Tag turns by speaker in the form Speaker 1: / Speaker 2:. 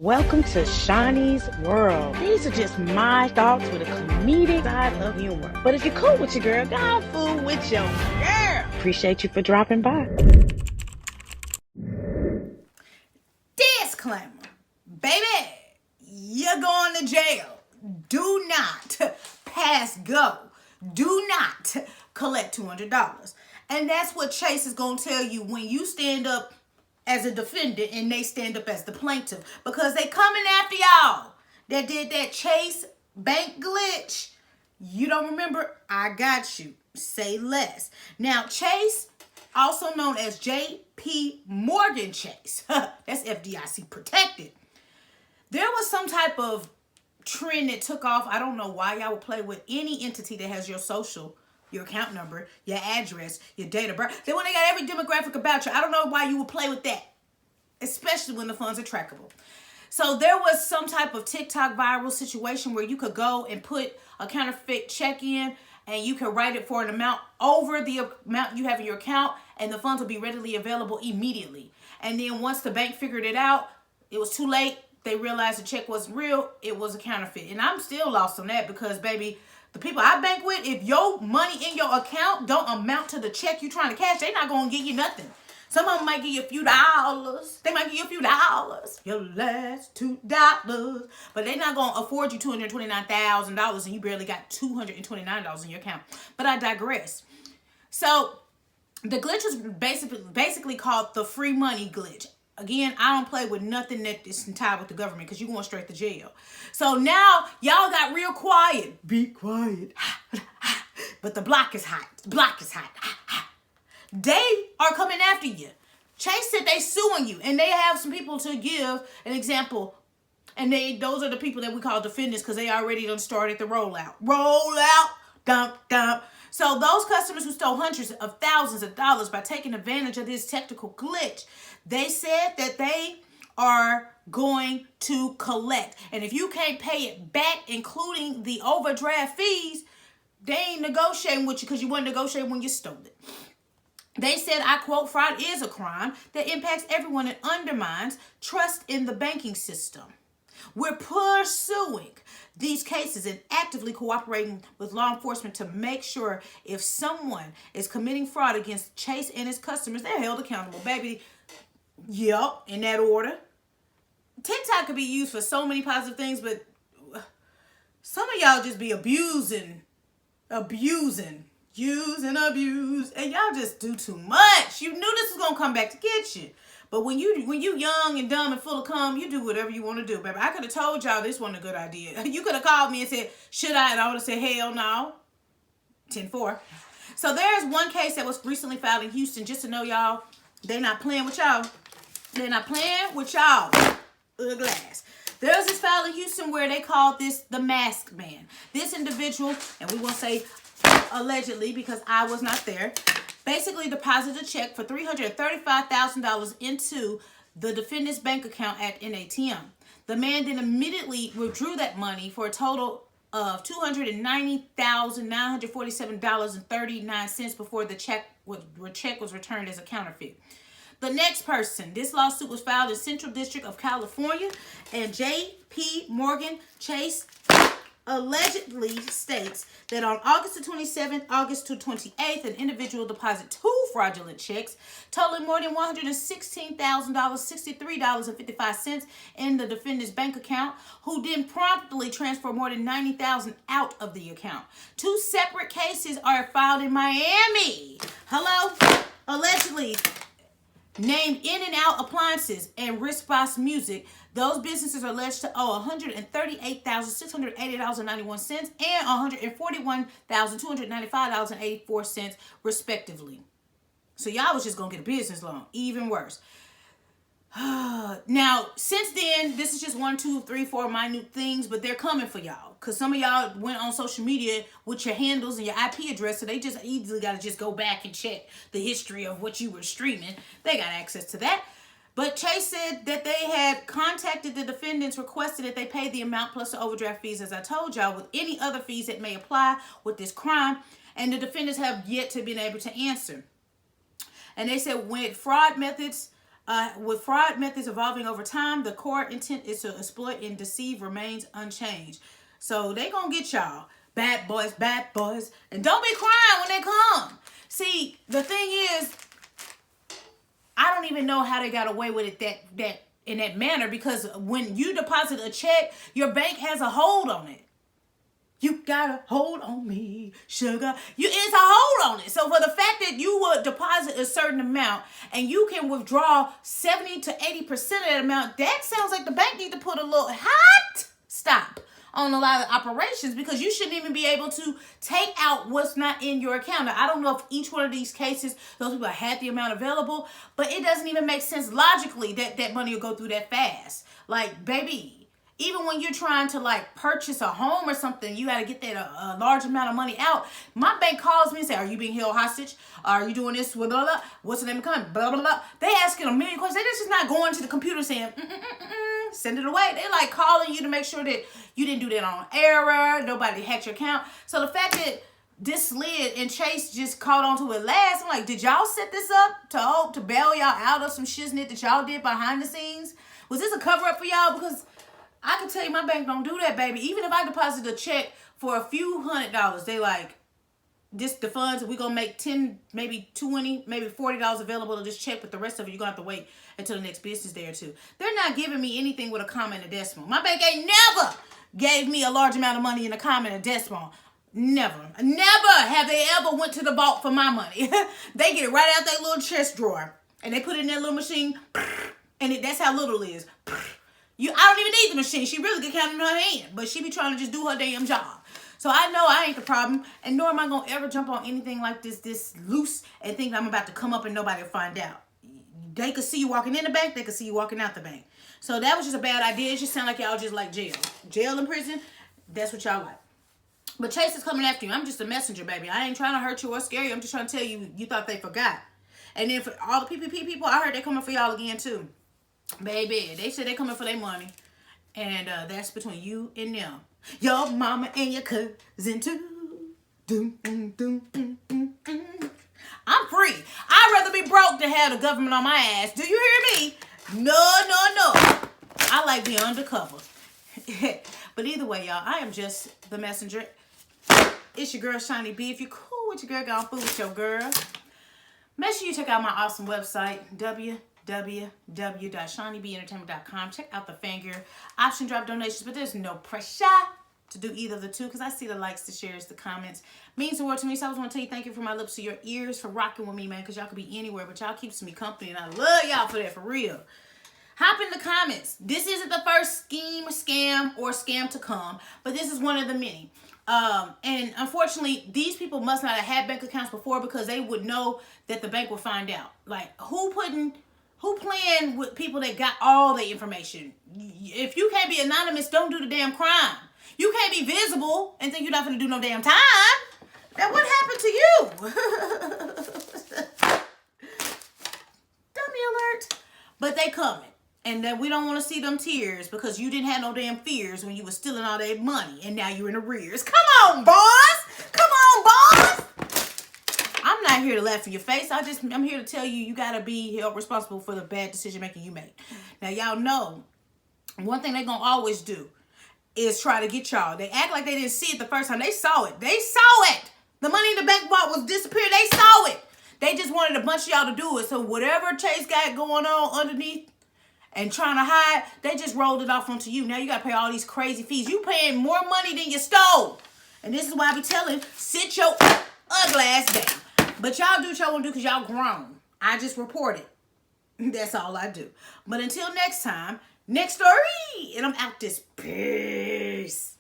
Speaker 1: Welcome to Shaunie's World. These are just my thoughts with a comedic side of humor. But if you're cool with your girl, go fool with your girl. Appreciate you for dropping by.
Speaker 2: Disclaimer. Baby, you're going to jail. Do not pass go. Do not collect $200. And that's what Chase is going to tell you when you stand up as a defendant and they stand up as the plaintiff, because they coming after y'all that did that Chase bank glitch. You don't remember? I got you. Say less. Now, Chase, also known as JPMorgan Chase, that's FDIC protected. There was some type of trend that took off. I don't know why y'all would play with any entity that has your social, your account number, your address, your date of birth. Then when they got every demographic about you, I don't know why you would play with that, especially when the funds are trackable. So there was some type of TikTok viral situation where you could go and put a counterfeit check in and you could write it for an amount over the amount you have in your account, and the funds will be readily available immediately. And then once the bank figured it out, it was too late. They realized the check wasn't real. It was a counterfeit. And I'm still lost on that because, baby, the people I bank with, if your money in your account don't amount to the check you're trying to cash, they're not going to give you nothing. Some of them might give you a few dollars. They might give you a few dollars. Your last $2. But they're not going to afford you $229,000 and you barely got $229 in your account. But I digress. So the glitch was basically called the free money glitch. Again, I don't play with nothing that is tied with the government because you're going straight to jail. So now y'all got real quiet. Be quiet. But the block is hot. The block is hot. They are coming after you. Chase said they suing you, and they have some people to give an example. And those are the people that we call defendants because they already done started the rollout. Rollout. Dump, dump. So those customers who stole hundreds of thousands of dollars by taking advantage of this technical glitch, they said that they are going to collect. And if you can't pay it back, including the overdraft fees, they ain't negotiating with you because you weren't negotiating when you stole it. They said, I quote, fraud is a crime that impacts everyone and undermines trust in the banking system. We're pursuing these cases and actively cooperating with law enforcement to make sure if someone is committing fraud against Chase and his customers, they're held accountable, baby. Yep, in that order. TikTok could be used for so many positive things, but some of y'all just be abusing, use and abuse, and y'all just do too much. You knew this was gonna come back to get you. But when you young and dumb and full of cum, you do whatever you want to do, baby. I could have told y'all this wasn't a good idea. You could have called me and said, should I? And I would have said, hell no. 10-4. So there's one case that was recently filed in Houston, just to know y'all, they're not playing with y'all. They're not playing with y'all. Ugly ass. There's this file in Houston where they called this the masked man. This individual, and we won't say allegedly because I was not there, basically deposited a check for $335,000 into the defendant's bank account at an ATM. The man then immediately withdrew that money for a total of $290,947.39 before the check was returned as a counterfeit. The next person, this lawsuit was filed in Central District of California, and JPMorgan Chase allegedly states that on August the 27th, August to 28th, an individual deposited 2 fraudulent checks totaling more than $116,000, $63.55 in the defendant's bank account, who then promptly transferred more than $90,000 out of the account. 2 separate cases are filed in Miami. Hello? Allegedly named In and Out Appliances and Response Music. Those businesses are alleged to owe $138,680.91 and $141,295.84 respectively. So y'all was just gonna get a business loan. Even worse. Now, since then, this is just 1, 2, 3, 4 minute things, but they're coming for y'all. Because some of y'all went on social media with your handles and your IP address, so they just easily got to just go back and check the history of what you were streaming. They got access to that. But Chase said that they had contacted the defendants, requested that they pay the amount plus the overdraft fees, as I told y'all, with any other fees that may apply with this crime. And the defendants have yet to been able to answer. And they said when fraud methods With fraud methods evolving over time, the core intent is to exploit and deceive remains unchanged. So they gonna get y'all. Bad boys, and don't be crying when they come. See, the thing is, I don't even know how they got away with it that in that manner, because when you deposit a check, your bank has a hold on it. You got a hold on me, sugar. It's a hold on it. So for the fact that you would deposit a certain amount and you can withdraw 70 to 80% of that amount, that sounds like the bank need to put a little hot stop on a lot of operations, because you shouldn't even be able to take out what's not in your account. Now, I don't know if each one of these cases, those people had the amount available, but it doesn't even make sense logically that money will go through that fast. Like, baby, even when you're trying to like purchase a home or something, you got to get that a large amount of money out. My bank calls me and say, are you being held hostage? Are you doing this? Blah, blah, blah. What's the name of the company? Blah, blah, blah. They asking a million questions. They're just not going to the computer saying, send it away. They like calling you to make sure that you didn't do that on error. Nobody hacked your account. So the fact that this slid and Chase just caught on to it last, I'm like, did y'all set this up to bail y'all out of some shiznit that y'all did behind the scenes? Was this a cover up for y'all? Because I can tell you my bank don't do that, baby. Even if I deposit a check for a few $100s, they like, the funds, we gonna make 10, maybe 20, maybe $40 available to this check, but the rest of it, you're gonna have to wait until the next business day or two. They're not giving me anything with a comma and a decimal. My bank ain't never gave me a large amount of money in a comma and a decimal. Never have they ever went to the vault for my money. They get it right out that little chest drawer, and they put it in that little machine, and that's how little it is. I don't even need the machine. She really could count in her hand, but she be trying to just do her damn job. So I know I ain't the problem, and nor am I going to ever jump on anything like this loose and think I'm about to come up and nobody will find out. They could see you walking in the bank. They could see you walking out the bank. So that was just a bad idea. It just sound like y'all just like jail. Jail and prison, that's what y'all like. But Chase is coming after you. I'm just a messenger, baby. I ain't trying to hurt you or scare you. I'm just trying to tell you, you thought they forgot. And then for all the PPP people, I heard they coming for y'all again too. Baby, they said they coming for their money. And that's between you and them. Your mama and your cousin too. I'm free. I'd rather be broke than have the government on my ass. Do you hear me? No. I like being undercover. But either way, y'all, I am just the messenger. It's your girl, Shaunie B. If you're cool with your girl, go on food with your girl. Make sure you check out my awesome website, www.shauniebentertainment.com. Check out the fan gear option, drop donations, but there's no pressure to do either of the two, because I see the likes, the shares, the comments. Means the world to me. So I just want to tell you thank you from my lips to your ears for rocking with me, man, because y'all could be anywhere, but y'all keeps me company, and I love y'all for that, for real. Hop in the comments. This isn't the first scheme, scam, or scam to come, but this is one of the many. And unfortunately, these people must not have had bank accounts before, because they would know that the bank would find out. Like, who playing with people that got all the information? If you can't be anonymous, don't do the damn crime. You can't be visible and think you're not going to do no damn time. Now, what happened to you? Dummy alert. But they coming. And then we don't want to see them tears, because you didn't have no damn fears when you were stealing all that money, and now you're in arrears. Come on, boss. Come on, boss. I'm not here to laugh in your face. I'm here to tell you, you got to be held responsible for the bad decision making you make. Now, y'all know one thing they going to always do is try to get y'all. They act like they didn't see it the first time. They saw it. They saw it. The money in the bank vault was disappearing. They saw it. They just wanted a bunch of y'all to do it. So whatever Chase got going on underneath and trying to hide, they just rolled it off onto you. Now you got to pay all these crazy fees. You paying more money than you stole. And this is why I be telling, sit your ugly ass down. But y'all do what y'all want to do, because y'all grown. I just report it. That's all I do. But until next time, next story. And I'm out this. Peace.